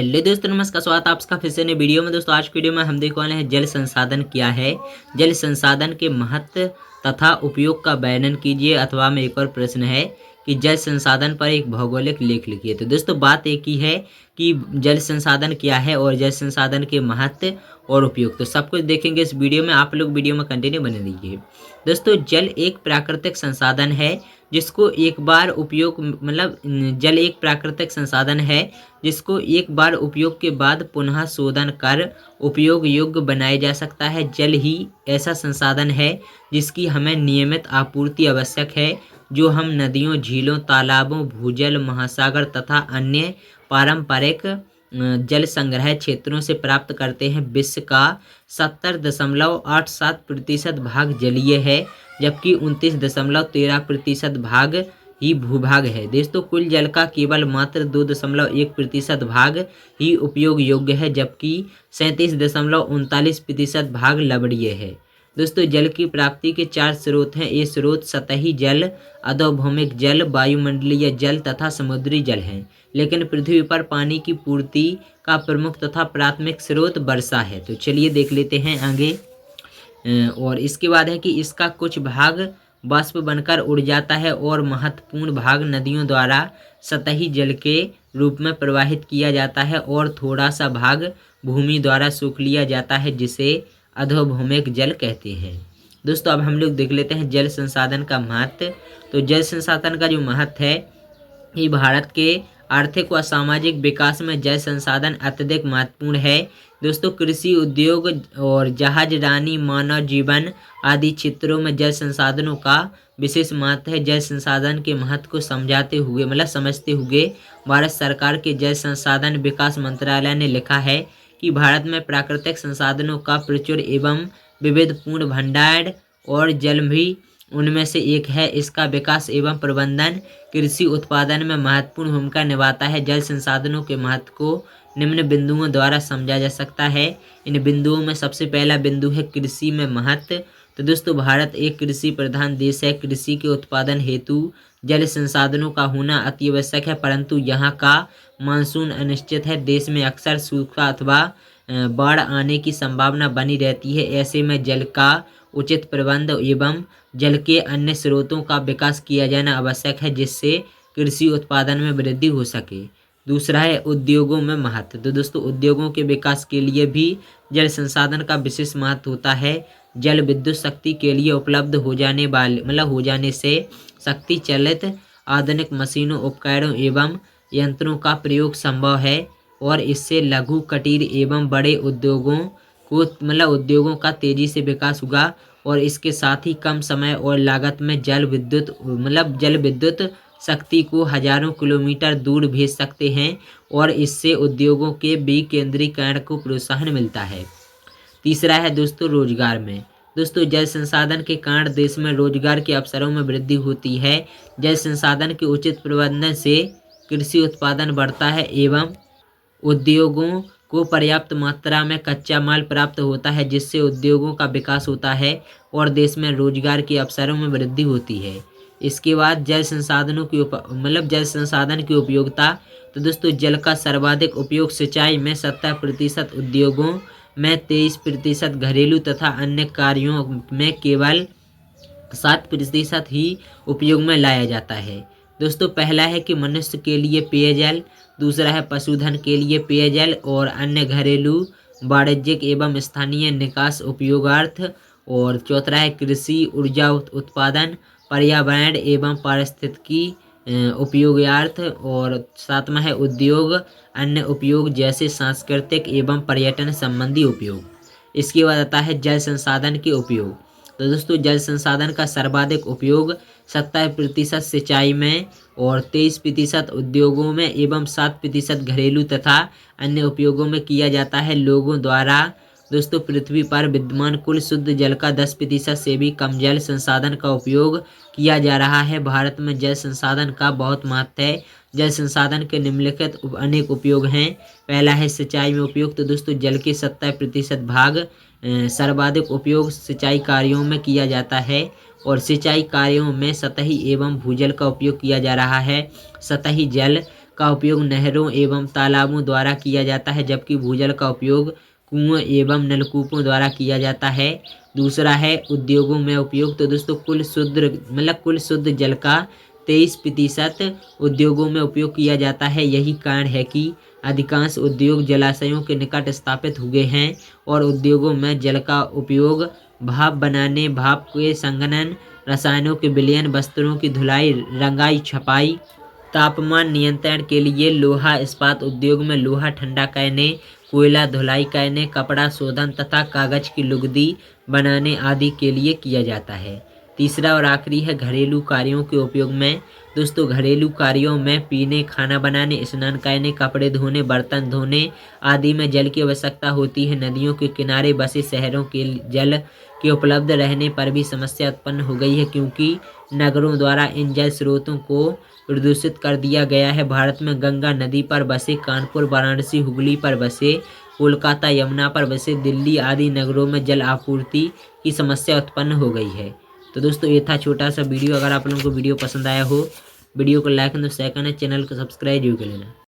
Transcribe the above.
Hello दोस्तों, नमस्कार। स्वागत है आपका फिर से नई वीडियो में। दोस्तों आज की वीडियो में हम देखने वाले हैं जल संसाधन क्या है, जल संसाधन के महत्व तथा उपयोग का वर्णन कीजिए। अथवा में एक और प्रश्न है कि जल संसाधन पर एक भौगोलिक लेख लिखिए। तो दोस्तों बात एक ही है कि जल संसाधन क्या है और जल संसाधन के महत्व और उपयोग। तो सब कुछ देखेंगे इस वीडियो में। आप लोग वीडियो में कंटिन्यू बने रहिए। दोस्तों जल एक प्राकृतिक संसाधन है जिसको एक बार उपयोग जल एक प्राकृतिक संसाधन है जिसको एक बार उपयोग के बाद पुनः शोधन कर उपयोग योग्य बनाया जा सकता है। जल ही ऐसा संसाधन है जिसकी हमें नियमित आपूर्ति आवश्यक है, जो हम नदियों, झीलों, तालाबों, भूजल, महासागर तथा अन्य पारंपरिक जल संग्रह क्षेत्रों से प्राप्त करते हैं। विश्व का 70.87% भाग जलीय है, जबकि 29.13% भाग ही भूभाग है। दोस्तों कुल जल का केवल मात्र 2.1% भाग ही उपयोग योग्य है, जबकि 37.39% भाग लवणीय है। दोस्तों जल की प्राप्ति के 4 स्रोत हैं। ये स्रोत सतही जल, अधोभौमिक जल, वायुमंडलीय जल तथा समुद्री जल हैं। लेकिन पृथ्वी पर पानी की पूर्ति का प्रमुख तथा प्राथमिक स्रोत वर्षा है। तो चलिए देख लेते हैं आगे। और इसके बाद है कि इसका कुछ भाग वाष्प बनकर उड़ जाता है और महत्वपूर्ण भाग नदियों द्वारा सतही जल के रूप में प्रवाहित किया जाता है, और थोड़ा सा भाग भूमि द्वारा सोख लिया जाता है, जिसे अधोभौमिक जल कहते हैं। दोस्तों अब हम लोग देख लेते हैं जल संसाधन का महत्व। तो जल संसाधन का जो महत्व है, ये भारत के आर्थिक व सामाजिक विकास में जल संसाधन अत्यधिक महत्वपूर्ण है। दोस्तों कृषि, उद्योग और जहाजरानी, मानव जीवन आदि क्षेत्रों में जल संसाधनों का विशेष महत्व है। जल संसाधन के महत्व को समझते हुए भारत सरकार के जल संसाधन विकास मंत्रालय ने लिखा है कि भारत में प्राकृतिक संसाधनों का प्रचुर एवं विविधपूर्ण भंडार और जल भी उनमें से एक है। इसका विकास एवं प्रबंधन कृषि उत्पादन में महत्वपूर्ण भूमिका निभाता है। जल संसाधनों के महत्व को निम्न बिंदुओं द्वारा समझा जा सकता है। इन बिंदुओं में सबसे पहला बिंदु है कृषि में महत्व। तो दोस्तों भारत एक कृषि प्रधान देश है। कृषि के उत्पादन हेतु जल संसाधनों का होना अति आवश्यक है, परंतु यहाँ का मानसून अनिश्चित है। देश में अक्सर सूखा अथवा बाढ़ आने की संभावना बनी रहती है। ऐसे में जल का उचित प्रबंध एवं जल के अन्य स्रोतों का विकास किया जाना आवश्यक है, जिससे कृषि उत्पादन में वृद्धि हो सके। दूसरा है उद्योगों में महत्व। तो दोस्तों उद्योगों के विकास के लिए भी जल संसाधन का विशेष महत्व होता है। जल विद्युत शक्ति के लिए उपलब्ध हो जाने से शक्ति चलित आधुनिक मशीनों, उपकरणों एवं यंत्रों का प्रयोग संभव है, और इससे लघु, कुटीर एवं बड़े उद्योगों का तेजी से विकास होगा। और इसके साथ ही कम समय और लागत में जल विद्युत शक्ति को हजारों किलोमीटर दूर भेज सकते हैं, और इससे उद्योगों के विकेंद्रीकरण को प्रोत्साहन मिलता है। तीसरा है दोस्तों रोजगार में। दोस्तों जल संसाधन के कारण देश में रोजगार के अवसरों में वृद्धि होती है। जल संसाधन के उचित प्रबंधन से कृषि उत्पादन बढ़ता है एवं उद्योगों को पर्याप्त मात्रा में कच्चा माल प्राप्त होता है, जिससे उद्योगों का विकास होता है और देश में रोजगार के अवसरों में वृद्धि होती है। इसके बाद जल संसाधन की उपयोगिता। तो दोस्तों जल का सर्वाधिक उपयोग सिंचाई में 70%, उद्योगों में 23%, घरेलू तथा अन्य कार्यों में केवल 7% ही उपयोग में लाया जाता है। दोस्तों पहला है कि मनुष्य के लिए पेयजल, दूसरा है पशुधन के लिए पेयजल और अन्य घरेलू, वाणिज्यिक एवं स्थानीय निकास उपयोगार्थ, और चौथा है कृषि, ऊर्जा उत्पादन, पर्यावरण एवं पारिस्थितिकी उपयोगार्थ, और सातवां है उद्योग, अन्य उपयोग जैसे सांस्कृतिक एवं पर्यटन संबंधी उपयोग। इसके बाद आता है जल संसाधन के उपयोग। तो दोस्तों जल संसाधन का सर्वाधिक उपयोग 70% सिंचाई में और 23% उद्योगों में एवं 7% घरेलू तथा अन्य उपयोगों में किया जाता है। लोगों द्वारा दोस्तों पृथ्वी पर विद्यमान कुल शुद्ध जल का 10% से भी कम जल संसाधन का उपयोग किया जा रहा है। भारत में जल संसाधन का बहुत महत्व है। जल संसाधन के निम्नलिखित अनेक उपयोग हैं। पहला है सिंचाई में उपयोग। तो दोस्तों जल के 70% भाग सर्वाधिक उपयोग सिंचाई कार्यों में किया जाता है, और सिंचाई कार्यों में सतही एवं भूजल का उपयोग किया जा रहा है। सतही जल का उपयोग नहरों एवं तालाबों द्वारा किया जाता है, जबकि भूजल का उपयोग कुओं एवं नलकूपों द्वारा किया जाता है। दूसरा है उद्योगों में उपयोग। तो दोस्तों कुल शुद्ध जल का 23% उद्योगों में उपयोग किया जाता है। यही कारण है कि अधिकांश उद्योग जलाशयों के निकट स्थापित हुए हैं और उद्योगों में जल का उपयोग भाप बनाने, भाप के संघनन, रसायनों के विलयन, वस्त्रों की धुलाई, रंगाई, छपाई, तापमान नियंत्रण के लिए, लोहा इस्पात उद्योग में लोहा ठंडा करने, कोयला धुलाई करने, कपड़ा शोधन तथा कागज की लुगदी बनाने आदि के लिए किया जाता है। तीसरा और आखिरी है घरेलू कार्यों के उपयोग में। दोस्तों घरेलू कार्यों में पीने, खाना बनाने, स्नान करने, कपड़े धोने, बर्तन धोने आदि में जल की आवश्यकता होती है। नदियों के किनारे बसे शहरों के जल के उपलब्ध रहने पर भी समस्या उत्पन्न हो गई है, क्योंकि नगरों द्वारा इन जल स्रोतों को प्रदूषित कर दिया गया है। भारत में गंगा नदी पर बसे, कानपुर, वाराणसी, हुगली पर बसे, कोलकाता, यमुना पर बसे, दिल्ली आदि नगरों में जल आपूर्ति की समस्या उत्पन्न हो गई है। तो दोस्तों ये था छोटा सा वीडियो। अगर आप लोगों को वीडियो पसंद आया हो, वीडियो को लाइक एंड शेयर करना, चैनल को सब्सक्राइब जरूर कर लेना।